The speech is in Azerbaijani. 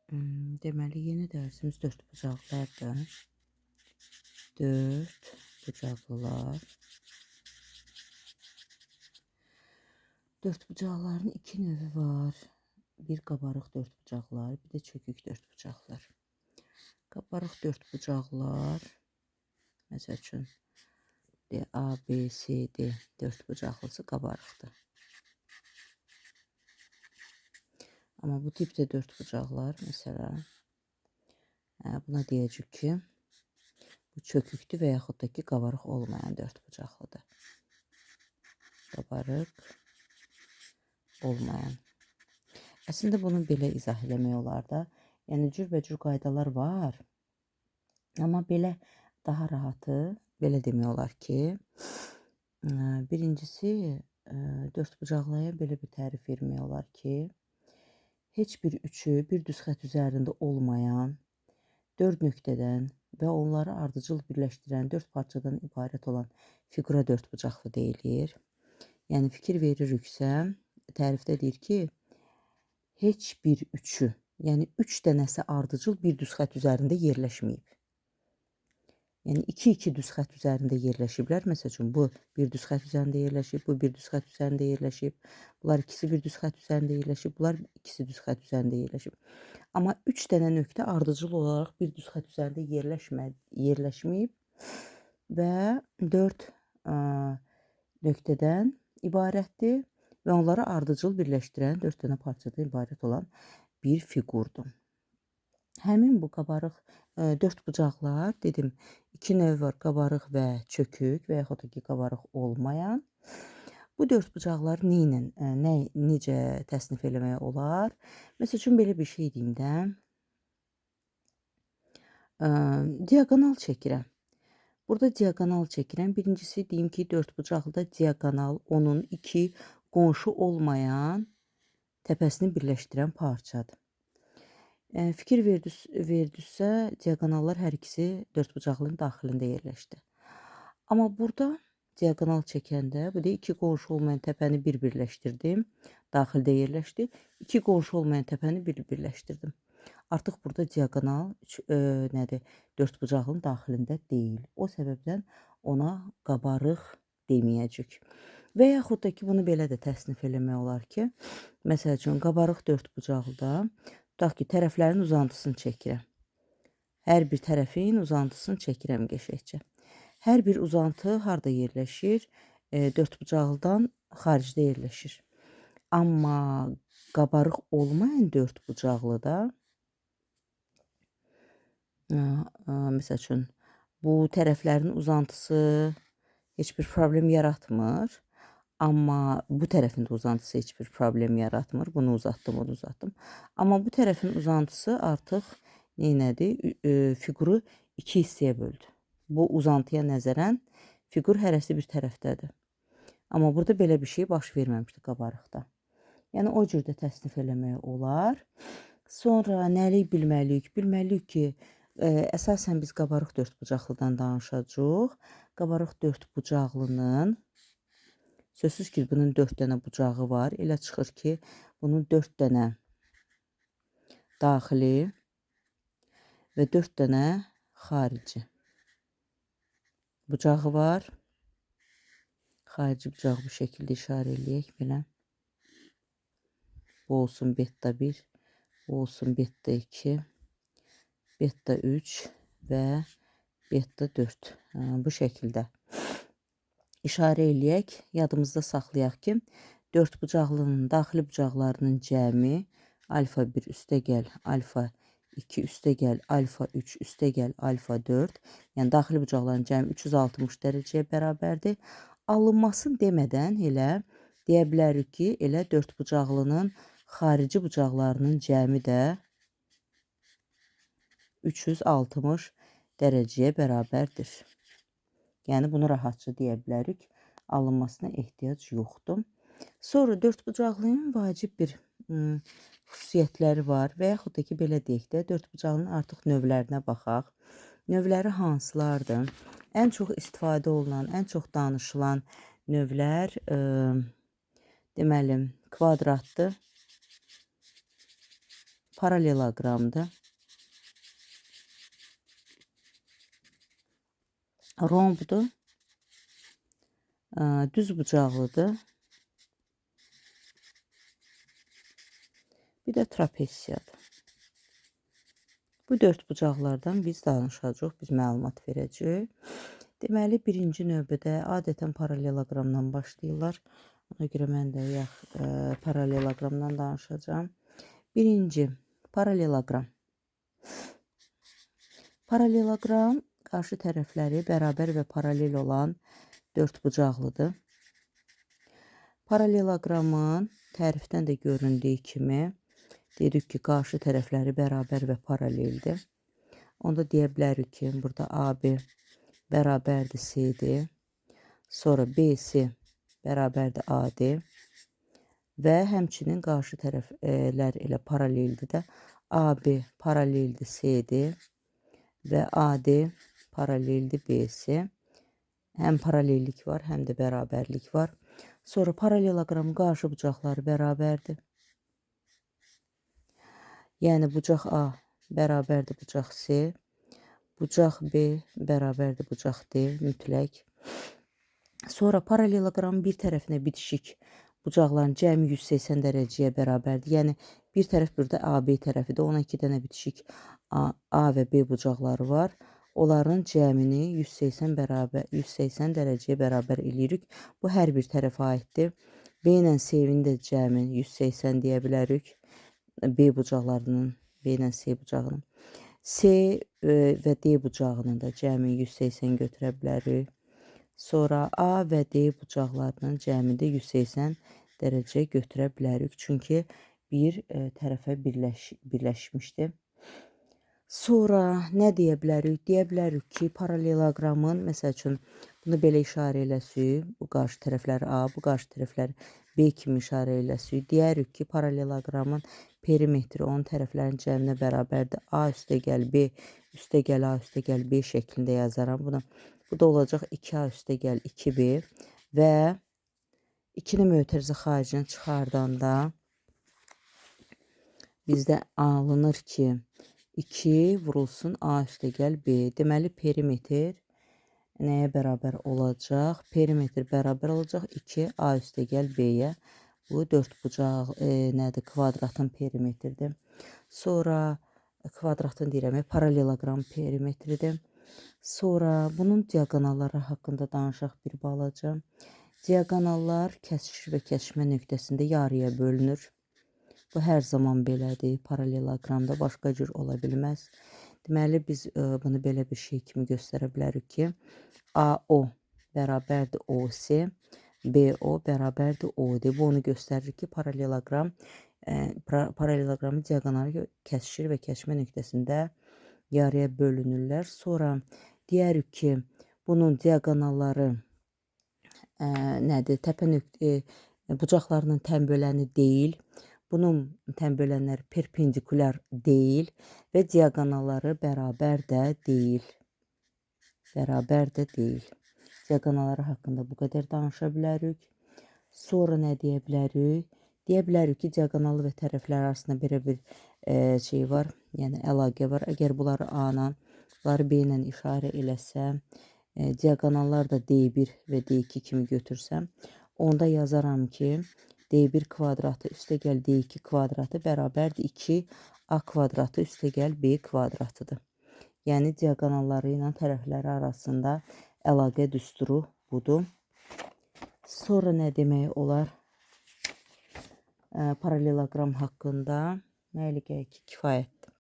Deməli, yeni dərsimiz dörd bucaqlardır. Dörd bucaqlılar. Dörd bucaqların iki növü var. Bir qabarıq dörd bucaqlar, bir də çökük dörd bucaqlar. Qabarıq dörd bucaqlar, məsəl üçün, A, B, C, D dörd bucaqlısı qabarıqdır. Amma bu tipdə dörd bucaqlar, məsələn, buna deyəcək ki, bu çökükdür və yaxud da ki, qabarıq olmayan dörd bucaqlıdır. Qabarıq olmayan. Əslində bunu belə izah eləmək olar da. Yəni cürbəcür qaydalar var. Amma belə daha rahatı, belə demək olar ki, birincisi dörd bucaqlıya belə bir tərif vermək olar ki, heç bir üçü bir düz xətt üzərində olmayan 4 nöqtədən və onları ardıcıl birləşdirən 4 parçadan ibarət olan fiqura dörd bucaqlı deyilir. Yəni fikir veririksə, tərifdə deyir ki, heç bir üçü, yəni 3 dənəsi ardıcıl bir düz xətt üzərində yerləşməyib. Yəni 2 düz xətt üzərində yerləşiblər. Məsəl üçün bu bir düz xətt üzərində yerləşib, bu bir düz xətt üzərində yerləşib. Bunlar ikisi bir düz xətt üzərində yerləşib, bunlar ikisi düz xətt üzərində yerləşib. Amma 3 dənə nöqtə ardıcıl olaraq bir düz xətt üzərində yerləşməyib və 4 nöqtədən ibarətdir və onları ardıcıl birləşdirən 4 dənə parçadan ibarət olan bir fiqurdur. Həmin bu qabarıq dörd bucaqlar, dedim, iki növ var, qabarıq və çökük və yaxud da ki, qabarıq olmayan. Bu dörd bucaqları necə təsnif eləmək olar? Məsəl üçün, belə bir şey deyim də, diagonal çəkirəm. Burada diagonal çəkirəm. Birincisi deyim ki, dörd bucaqlıda diagonal onun iki qonşu olmayan təpəsini birləşdirən parçadır. Fikir verdinizsə, diagonallar hər ikisi dörd bucaqlının daxilində yerləşdi. Amma burada diagonal çəkəndə, bu da iki qonşu olmayan təpəni bir birləşdirdim, daxildə yerləşdi. İki qonşu olmayan təpəni bir birləşdirdim. Artıq burada diagonal dörd bucaqlının daxilində deyil. O səbəbdən ona qabarıq deməyəcək. Və yaxud da ki, bunu belə də təsnif eləmək olar ki, məsəl üçün, qabarıq dörd bucaqlıda tutaq ki, tərəflərin uzantısını çəkirəm. Hər bir tərəfin uzantısını çəkirəm qəşəngcə. Hər bir uzantı harda yerləşir? Dörd bucaqlıdan xaricdə yerləşir. Amma qabarıq olmayan dörd bucaqlıda, məsəl üçün, bu tərəflərin uzantısı heç bir problem yaratmır. Amma bu tərəfin də uzantısı heç bir problem yaratmır. Bunu uzatdım, onu uzatdım. Amma bu tərəfin uzantısı artıq fiquru iki hissəyə böldü. Bu uzantıya nəzərən fiqur hərəsi bir tərəfdədir. Amma burada belə bir şey baş verməmişdi qabarıqda. Yəni o cürdə təsnif eləmək olar. Sonra nəlik bilməliyik? Bilməliyik ki, əsasən biz qabarıq dörd bucaqlıdan danışacağıq. Qabarıq dörd bucaqlının, sözsüz ki, bunun 4 dənə bucağı var. Elə çıxır ki, bunun 4 dənə daxili və 4 dənə xarici bucağı var. Xarici bucağı bu şəkildə işarə eləyək belə. Bu olsun beta 1, bu olsun beta 2, beta 3 və beta 4. Bu şəkildə işarə eləyək, yadımızda saxlayaq ki, dörd bucaqlının daxili bucaqlarının cəmi alfa 1 üstəgəl alfa 2 üstəgəl alfa 3 üstəgəl alfa 4, yəni daxili bucaqların cəmi 360 dərəcəyə bərabərdir. Alınmasını demədən elə deyə bilərik ki, elə dörd bucaqlının xarici bucaqlarının cəmi də 360 dərəcəyə bərabərdir. Yəni bunu rahatca deyə bilərik. Alınmasına ehtiyac yoxdur. Sonra dörd bucaqlının vacib bir xüsusiyyətləri var və yaxud da ki, belə deyək də, dörd bucaqlının artıq növlərinə baxaq. Növləri hansılardır? Ən çox istifadə olunan, ən çox danışılan növlər deməli kvadratdır. paralelogramdır. Rombdur. Düz bucaqlıdır. Bir də trapesiyadır. Bu 4 bucaqlardan biz danışacağıq, biz məlumat verəcəyik. Deməli, birinci növbədə adətən paraleloqramdan başlayırlar. Ona görə mən də paraleloqramdan danışacağım. Birinci, paraleloqram. Paraleloqram qarşı tərəfləri bərabər və paralel olan 4 bucaqlıdır. Paraleloqramın tərifdən də göründüyü kimi dedik ki, qarşı tərəfləri bərabər və paraleldir. Onda deyə bilərik ki, burada AB bərabərdir CD, sonra BC bərabərdir AD və həmçinin qarşı tərəflər ilə paraleldir də AB paraleldir CD və AD paraleldir BC. Həm paralellik var, həm də bərabərlik var. Sonra paraleloqramın qarşı bucaqları bərabərdir. Yəni bucaq A bərabərdir bucaq C, bucaq B bərabərdir bucaq D mütləq. Sonra paraleloqramın bir tərəfinə bitişik bucaqların cəmi 180 dərəcəyə bərabərdir. Yəni bir tərəf burada AB tərəfidir. Ona 2 dənə bitişik A və B bucaqları var. Onların cəmini 180 dərəcəyə bərabər eləyirik. Bu hər bir tərəfə aiddir. B ilə C-nin də cəmi 180 deyə bilərik. B bucaqlarının, B ilə C bucağının. C və D bucağının da cəmi 180 götürə bilərik. Sonra A və D bucaqlarının cəmi də 180 dərəcə götürə bilərik. Çünki bir tərəfə birləşmişdir. Sonra nə deyə bilərik? Deyə bilərik ki, paraleloqramın, məsəl üçün, bunu belə işarə eləsək, bu qarşı tərəfləri A, bu qarşı tərəfləri B kimi işarə eləsək, deyərik ki, paraleloqramın perimetri onun tərəflərin cəminə bərabərdir. A üstəgəl B, üstəgəl A, üstəgəl B şəklində yazaram. Bu da olacaq 2A üstəgəl 2B və 2-ni mötərizə xaricinə çıxardanda bizdə alınır ki, 2 vurulsun A üstəgəl B. Deməli, perimetr nəyə bərabər olacaq? Perimetr bərabər olacaq 2A üstəgəl B-yə. Bu 4 bucaq nədir? Kvadratın perimetridir. Sonra kvadratın deyirəm, paraleloqram perimetridir. Sonra bunun diaqonalları haqqında danışaq bir balaca. Diaqonallar kəsiş və kəsişmə nöqtəsində yarıya bölünür. Bu hər zaman belədir. Paraleloqramda başqa cür ola bilməz. Deməli, biz bunu belə bir şey kimi göstərə bilərik ki, AO bərabərdir OC, BO bərabərdir OD. Bu onu göstərir ki, paraleloqramın diaqonalı kəsişir və kəsişmə nöqtəsində yarıya bölünürlər. Sonra deyərik ki, bunun diaqonalları nədir? Təpə bucaqlarının tənböləni deyil. Bunun tənbölənləri perpendikulyar deyil və diaqonalları bərabər də deyil. Bərabər də deyil. Diaqonalları haqqında bu qədər danışa bilərik. Sonra nə deyə bilərik? Deyə bilərik ki, diaqonalı və tərəflər arasında belə bir şey var, yəni əlaqə var. Əgər bunları A-la, bunları B ilə işarə eləsəm, diaqonallar da D1 və D2 kimi götürsəm, onda yazaram ki, D1 kvadratı üstəgəl D2 kvadratı bərabərdir 2A kvadratı üstəgəl B kvadratıdır. Yəni, diaqonalları ilə tərəfləri arasında əlaqə düsturu budur. Sonra nə demək olar? Paraleloqram haqqında məliqə ki, kifayətdir.